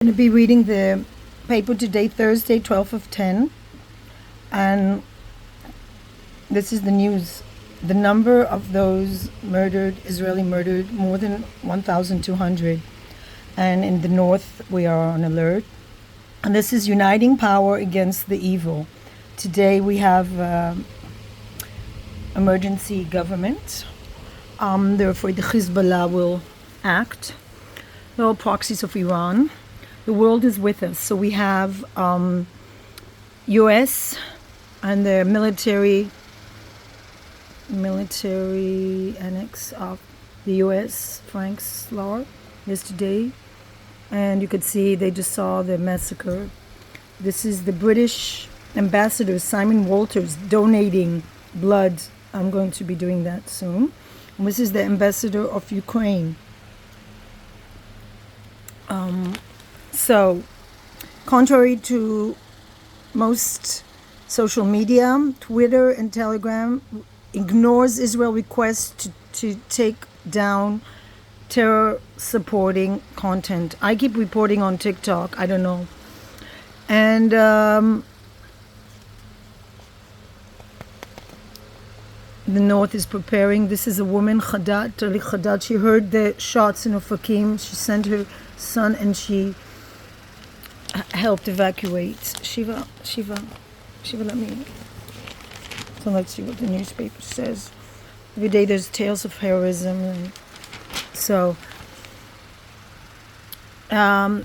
I'm going to be reading the paper today, Thursday, 12th of 10, and this is the news. The number of those Israeli murdered, more than 1,200, and in the north we are on alert. And this is uniting power against the evil. Today we have emergency government. Therefore the Hezbollah will act. They're all proxies of Iran. The world is with us. So we have U.S. and the military annex of the U.S. Frank's Law yesterday, and you could see they just saw the massacre. This is the British ambassador Simon Walters donating blood. I'm going to be doing that soon. And this is the ambassador of Ukraine. So, contrary to most social media, Twitter and Telegram ignores Israel's request to take down terror-supporting content. I keep reporting on TikTok. I don't know. And the north is preparing. This is a woman, Khadat. She heard the shots in Ofakim. She sent her son and she helped evacuate. Shiva, let me. So let's see what the newspaper says. Every day there's tales of heroism. And so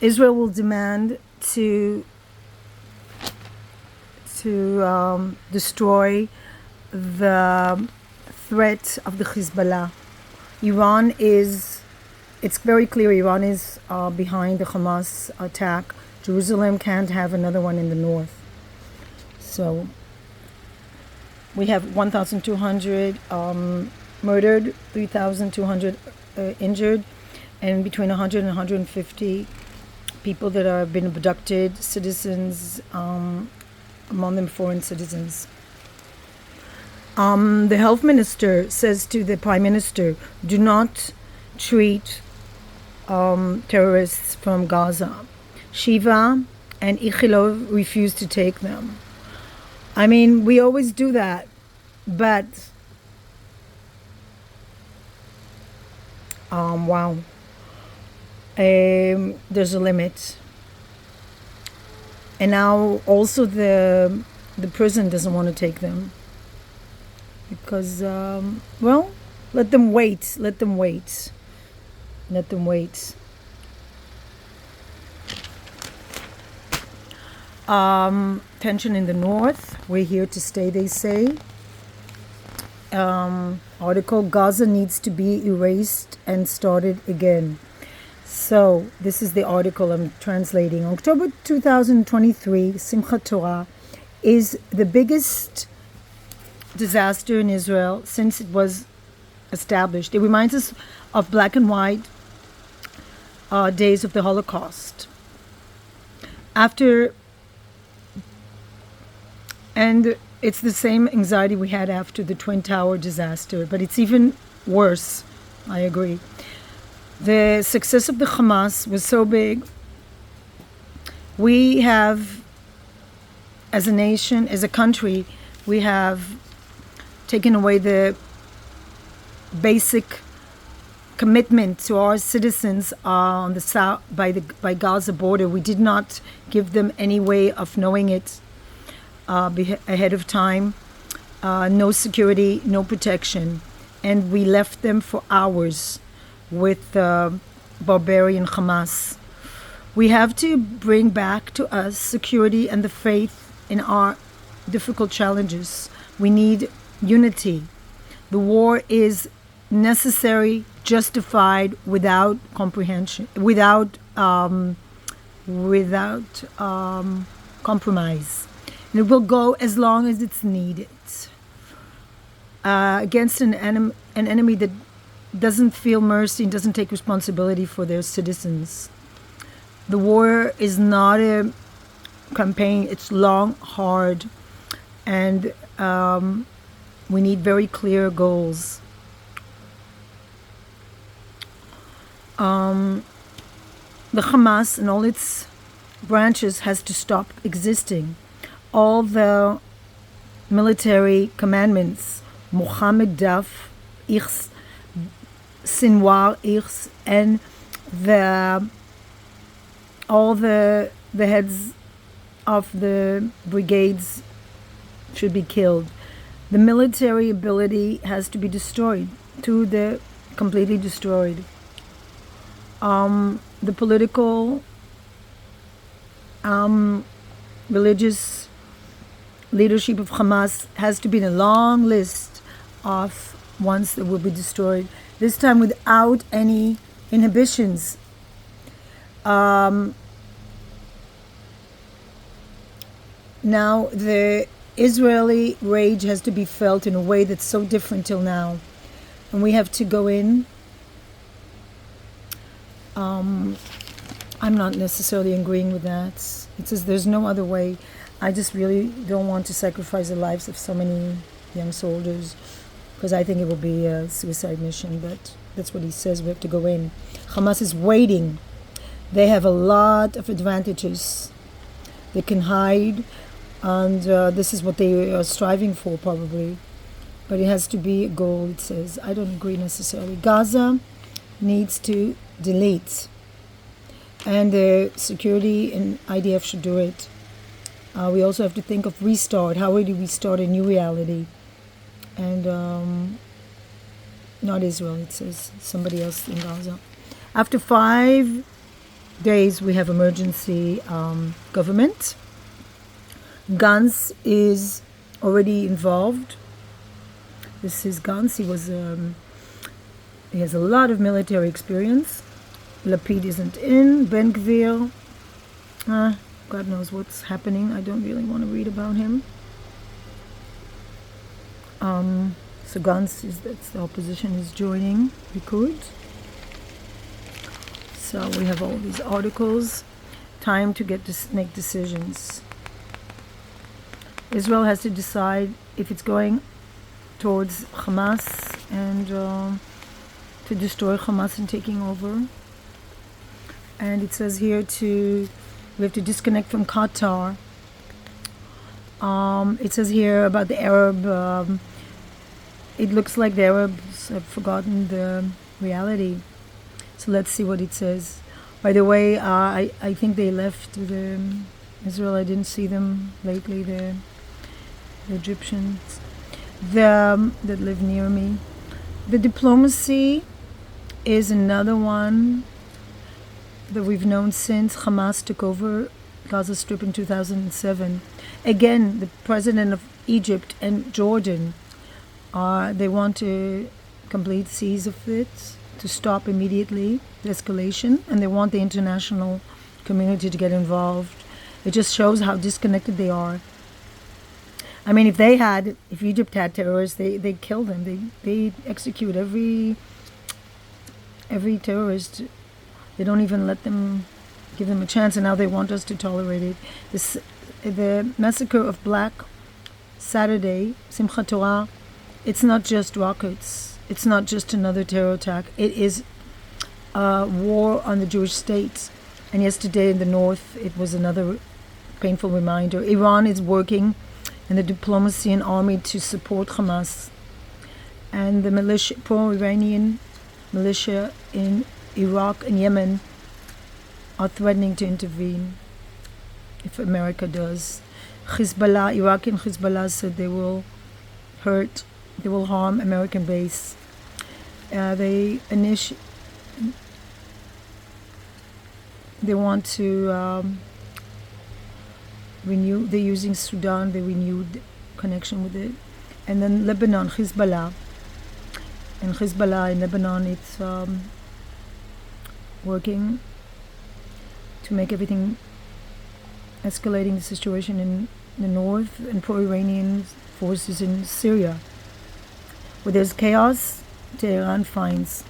Israel will demand to destroy the threat of the Hezbollah. It's very clear Iran is behind the Hamas attack. Jerusalem can't have another one in the north. So we have 1,200 murdered, 3,200 injured, and between 100 and 150 people that have been abducted, citizens, among them foreign citizens. The health minister says to the prime minister, do not treat terrorists from Gaza. Shiva and Ichilov refuse to take them. I mean, we always do that, but wow, there's a let. And now also the prison doesn't want to take them because let them wait. Tension in the north. We're here to stay, they say. Article, Gaza needs to be erased and started again. So this is the article I'm translating. October 2023, Simchat Torah, is the biggest disaster in Israel since it was established. It reminds us of black and white days of the Holocaust. And it's the same anxiety we had after the Twin Tower disaster, but it's even worse. I agree. The success of the Hamas was so big. We have, as a nation, as a country, we have taken away the basic commitment to our citizens on the south by Gaza border. We did not give them any way of knowing it ahead of time. No security, no protection, and we left them for hours with barbarian Hamas. We have to bring back to us security and the faith in our difficult challenges. We need unity. The war is necessary, justified, without comprehension, without compromise. And it will go as long as it's needed against an enemy that doesn't feel mercy and doesn't take responsibility for their citizens. The war is not a campaign. It's long, hard, and we need very clear goals. The Hamas and all its branches has to stop existing. All the military commandments, Mohammed Daf, Ichs, Sinwar, Ichs, and all the heads of the brigades should be killed. The military ability has to be destroyed, completely destroyed. The political, religious leadership of Hamas has to be in a long list of ones that will be destroyed, this time without any inhibitions. Now the Israeli rage has to be felt in a way that's so different till now, and we have to go in. I'm not necessarily agreeing with that. It says there's no other way. I just really don't want to sacrifice the lives of so many young soldiers, because I think it will be a suicide mission, but that's what he says. We have to go in. Hamas is waiting. They have a lot of advantages. They can hide, and this is what they are striving for probably. But it has to be a goal, it says. I don't agree necessarily. Gaza needs to delete, and the security and IDF should do it. We also have to think of restart. How do we start a new reality? And not Israel, it says, somebody else in Gaza. After 5 days, we have emergency government. Gantz is already involved. This is Gantz. He has a lot of military experience. Lapid isn't in. Ben Gvir, God knows what's happening. I don't really want to read about him. So Gantz, that's the opposition, is joining Likud. So we have all these articles. Time to make decisions. Israel has to decide if it's going towards Hamas and to destroy Hamas and taking over. And it says here we have to disconnect from Qatar. It says here about the Arab. It looks like the Arabs have forgotten the reality. So let's see what it says. By the way, I think they left Israel. I didn't see them lately. The Egyptians that live near me. The diplomacy is another one that we've known since Hamas took over Gaza Strip in 2007. Again, the president of Egypt and Jordan, they want to complete cease of it, to stop immediately the escalation, and they want the international community to get involved. It just shows how disconnected they are. I mean, if Egypt had terrorists, they kill them. They execute every terrorist. They don't even give them a chance, and now they want us to tolerate it. The massacre of Black Saturday, Simchat Torah, it's not just rockets. It's not just another terror attack. It is a war on the Jewish state. And yesterday in the north, it was another painful reminder. Iran is working in the diplomacy and army to support Hamas. And the pro-Iranian militia in Iraq and Yemen are threatening to intervene if America does. Hezbollah, Iraqi and Hezbollah said they will harm American base. They want to renew. They're using Sudan. They renewed connection with it, and then Lebanon, Hezbollah, and Hezbollah in Lebanon. It's working to make everything escalating the situation in the north, and pro-Iranian forces in Syria. Where there's chaos, Tehran finds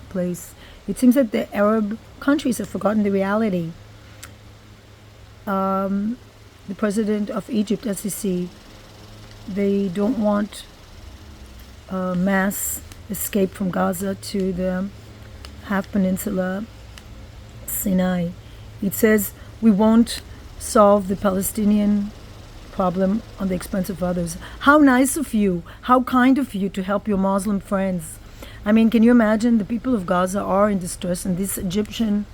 place. It seems that the Arab countries have forgotten the reality. The president of Egypt, Sisi, they don't want a mass escape from Gaza to the half peninsula Sinai. It says we won't solve the Palestinian problem on the expense of others. How nice of you, how kind of you to help your Muslim friends. I mean, can you imagine? The people of Gaza are in distress, and this Egyptian,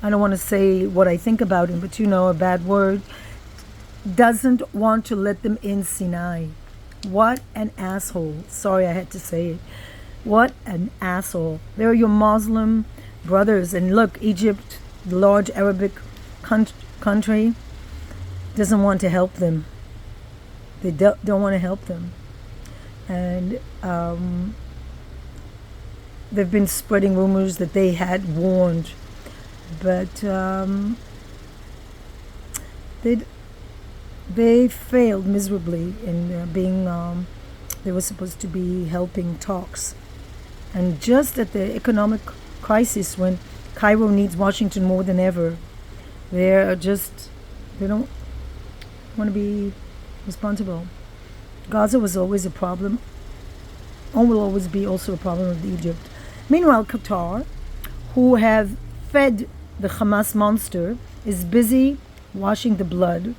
I don't want to say what I think about him, but a bad word, doesn't want to let them in Sinai. What an asshole. Sorry, I had to say it. What an asshole. They're your Muslim brothers. And look, Egypt, the large Arabic country, doesn't want to help them. They don't want to help them. And they've been spreading rumors that they had warned. But they failed miserably in being, they were supposed to be helping talks. And just at the economic crisis, when Cairo needs Washington more than ever, they don't want to be responsible. Gaza was always a problem, and will always be also a problem of Egypt. Meanwhile, Qatar, who have fed the Hamas monster, is busy washing the blood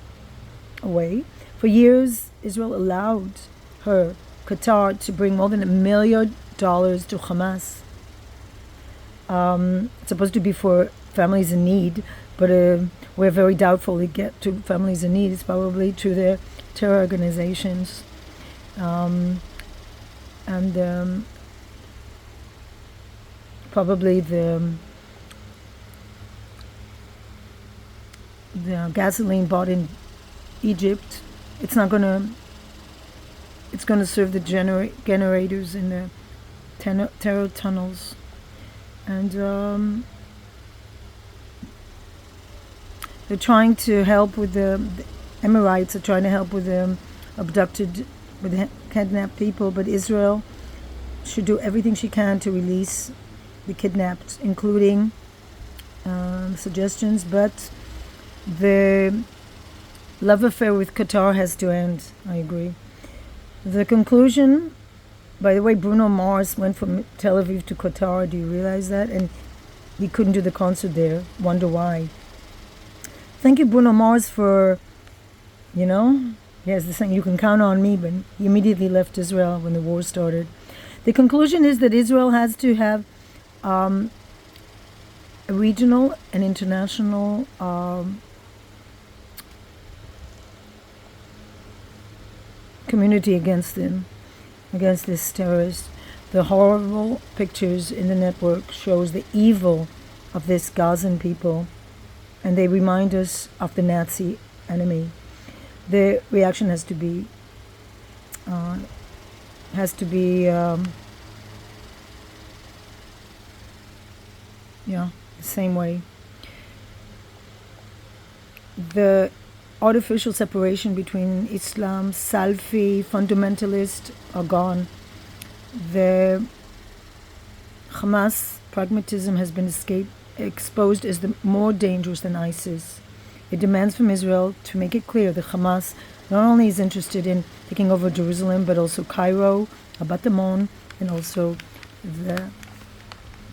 away. For years, Israel allowed Qatar, to bring more than $1 million to Hamas. It's supposed to be for families in need, but we're very doubtful it get to families in need. It's probably to the terror organizations. Probably the gasoline bought in Egypt, it's going to serve the generators in the terror tunnels. And they're trying to help with the Emirates are trying to help with the kidnapped people, but Israel should do everything she can to release the kidnapped, including suggestions, but the love affair with Qatar has to end. I agree. The conclusion, by the way, Bruno Mars went from Tel Aviv to Qatar. Do you realize that? And he couldn't do the concert there. Wonder why. Thank you, Bruno Mars, for, he has this thing, you can count on me, but he immediately left Israel when the war started. The conclusion is that Israel has to have a regional and international community against this terrorist. The horrible pictures in the network shows the evil of this Gazan people, and they remind us of the Nazi enemy. The reaction has to be the same way. The artificial separation between Islam, Salafi, fundamentalist are gone. The Hamas pragmatism has been exposed as more dangerous than ISIS. It demands from Israel to make it clear that Hamas not only is interested in taking over Jerusalem, but also Cairo, Abat Ammon, and also the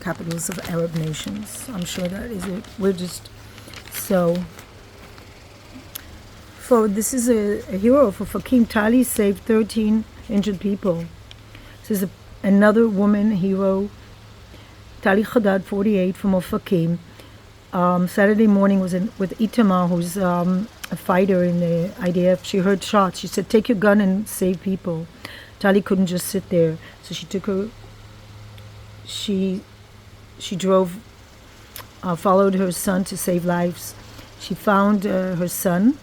capitals of Arab nations. I'm sure that is it. This is a hero for Fakim. Tali saved 13 injured people. This is another woman hero, Tali Haddad, 48, from Ofakim. Saturday morning was with Itamar, who's a fighter in the IDF. She heard shots. She said, "Take your gun and save people." Tali couldn't just sit there, so she took her. She drove, followed her son to save lives. She found her son.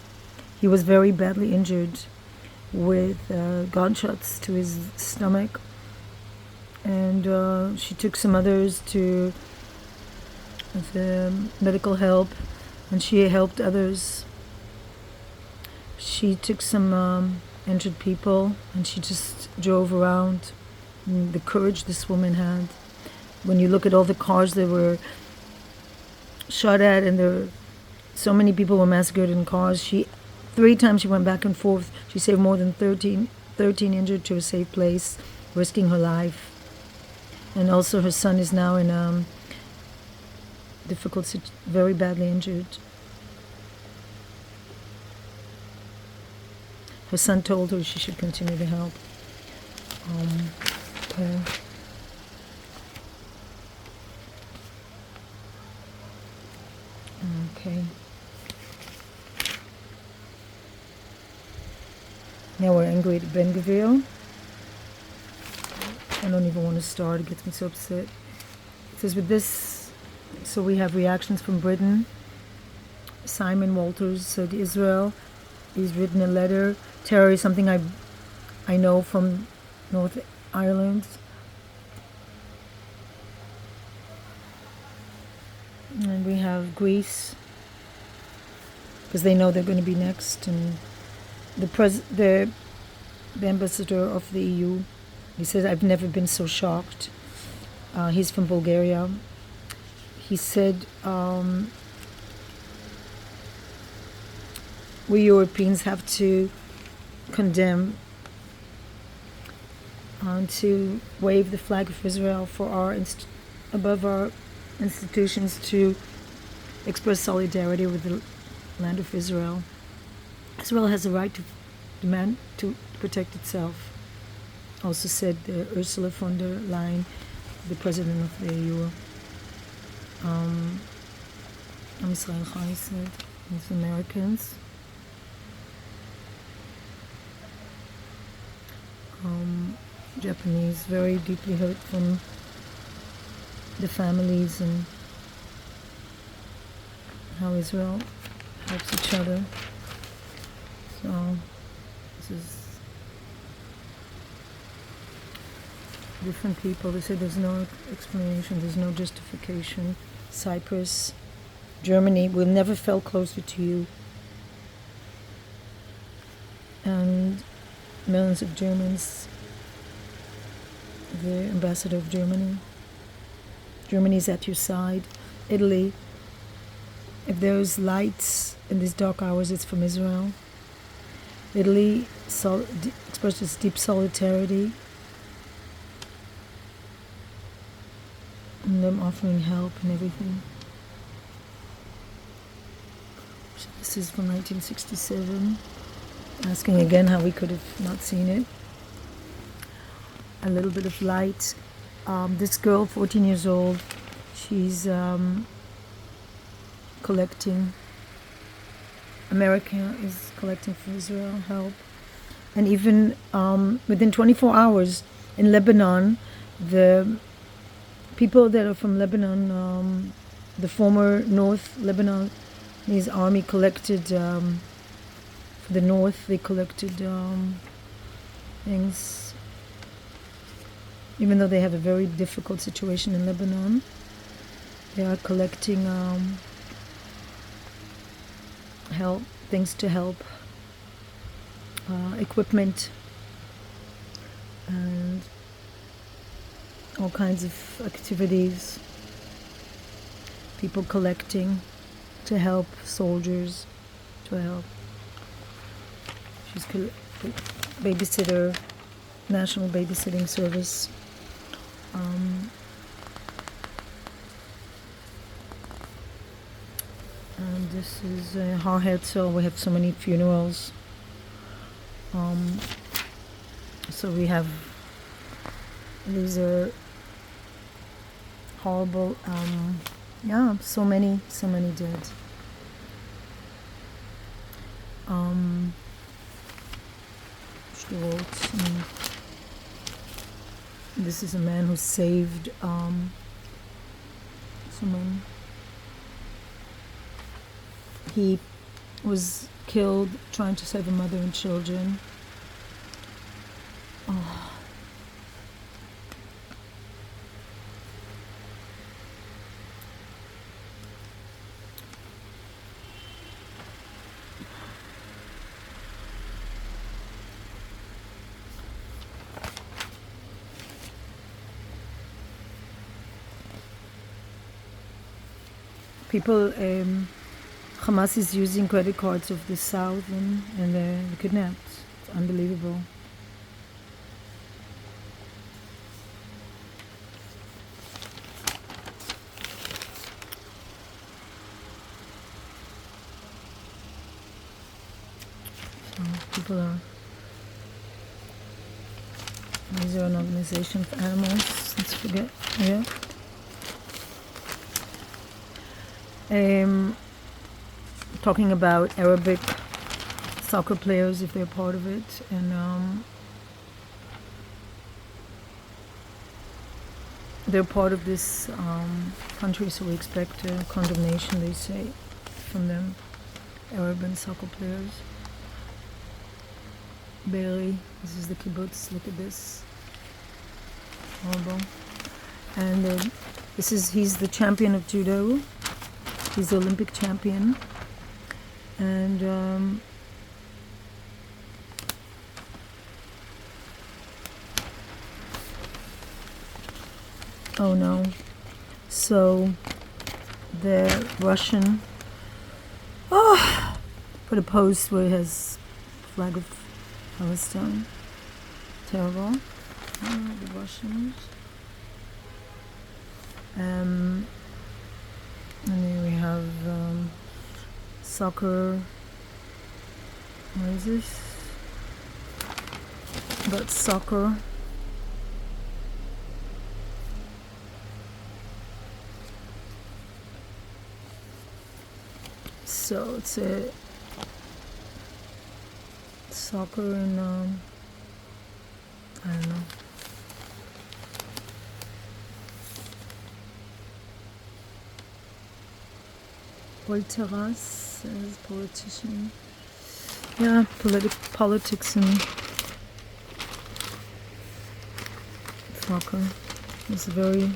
He was very badly injured with gunshots to his stomach, and she took some others to the medical help, and she helped others. She took some injured people, and she just drove around. And the courage this woman had. When you look at all the cars that were shot at, and so many people were massacred in cars, 3 times she went back and forth. She saved more than 13 injured to a safe place, risking her life. And also her son is now in very badly injured. Her son told her she should continue to help. Okay. Okay. Now we're angry at Ben Gvir. I don't even want to start. It gets me so upset. It says with this, so we have reactions from Britain. Simon Walters said Israel. He's written a letter. Terror is something I know from North Ireland. And we have Greece, because they know they're going to be next. And the ambassador of the EU, he says, I've never been so shocked. He's from Bulgaria. He said, we Europeans have to condemn to wave the flag of Israel for above our institutions, to express solidarity with the land of Israel. Israel has a right to demand to protect itself. Also said Ursula von der Leyen, the president of the EU. Israel Chai said, it's Americans. Japanese, very deeply hurt from the families and how Israel helps each other. So this is different people. They say there's no explanation, there's no justification. Cyprus, Germany, we've never felt closer to you. And millions of Germans, the ambassador of Germany. Germany's at your side. Italy, if there's lights in these dark hours, it's from Israel. Italy expressed its deep solidarity, and them offering help and everything. So this is from 1967. Asking again how we could have not seen it. A little bit of light. This girl, 14 years old, she's collecting. America is collecting for Israel help. And even within 24 hours in Lebanon, the people that are from Lebanon, the former North Lebanese army collected, for the North, they collected things. Even though they have a very difficult situation in Lebanon, they are collecting help, things to help, equipment, and all kinds of activities. People collecting to help soldiers, to help. She's babysitter, National Babysitting Service. And this is Har Herzl. We have so many funerals. So we have, these are horrible, so many dead. This is a man who saved someone. He was killed trying to save a mother and children. People, Hamas is using credit cards of the South and they're kidnapped. It's unbelievable. popular. These are an organization for animals. Let's forget. Yeah. Talking about Arabic soccer players, if they're part of it, and they're part of this country, so we expect condemnation, they say, from them. Arab and soccer players. Be'eri, this is the kibbutz, look at this. Horrible. And he's the champion of judo. He's the Olympic champion. And oh no. So the Russian put a post where it has flag of Palestine. Terrible. The Russians. And then we have soccer. What is this? About soccer. So it's a soccer in I don't know. Volteras as politician. Yeah, politics and soccer. It's a very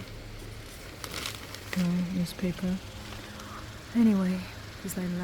newspaper. Anyway, because I